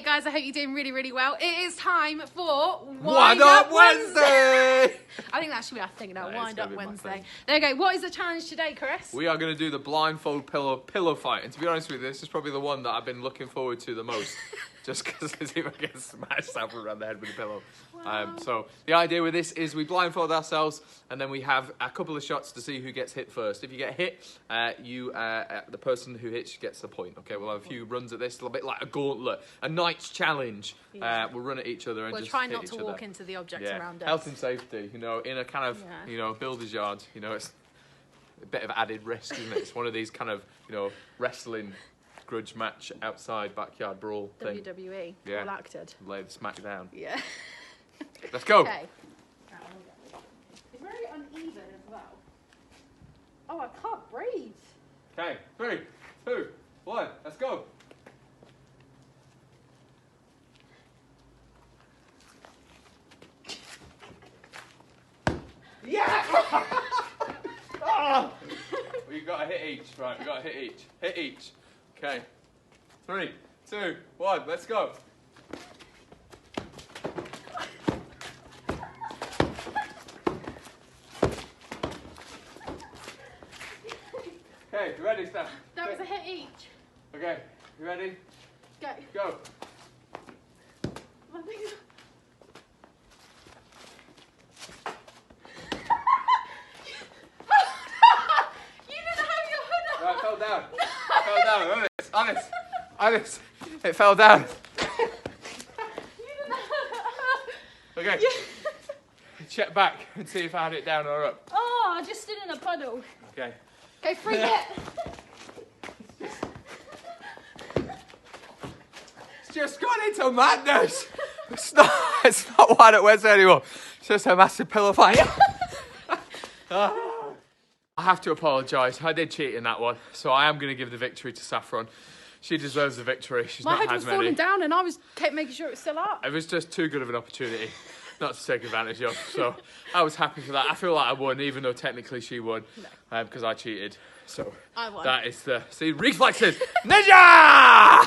Hey guys, I hope you're doing really, really well. It is time for Wind Up Wednesday! I think that should be our thing now, Wind Up Wednesday. Thing. There you go. What is the challenge today, Chris? We are going to do the blindfold pillow fight. And to be honest with you, this is probably the one that I've been looking forward to the most. Just because I see if I get smashed out around the head with a pillow. Wow. So the idea with this is we blindfold ourselves and then we have a couple of shots to see who gets hit first. If you get hit, the person who hits gets the point. Okay, we'll have a few runs at this, a little bit like a gauntlet, a night's challenge. Yeah. We'll run at each other and We'll just try hit not each to other. walk into the objects around us. Health and safety, you know, in a kind of, you know, builder's yard, you know, it's a bit of added risk, isn't it? It's one of these kind of, you know, wrestling grudge match outside backyard brawl thing. WWE. Yeah. All acted. Lay the smack down. Yeah. Let's go. Okay. It's very uneven as well. Oh, I can't breathe. Okay, 3, 2, 1, let's go. Yeah! Oh! We've got to hit each, right? We've got to hit each. Hit each. Okay. 3, 2, 1, let's go. Okay, you ready, Steph? That was a hit each. Okay, you ready? Go. Go. My thing's... You didn't have your hood on. Right, it fell down. It fell down. Honest. It fell down. You didn't have... Okay. Check back and see if I had it down or up. Oh, I just stood in a puddle. Okay. Okay, free hit. It's just gone into madness. It's not Wind Up Wednesday anymore. It's just a massive pillow fight. I have to apologise. I did cheat in that one, so I am going to give the victory to Saffron. She deserves the victory. She's My not head had was many. falling down and I was kept making sure it was still up. It was just too good of an opportunity not to take advantage of. So I was happy for that. I feel like I won, even though technically she won, because I cheated. So I won. that is the reflexes ninja.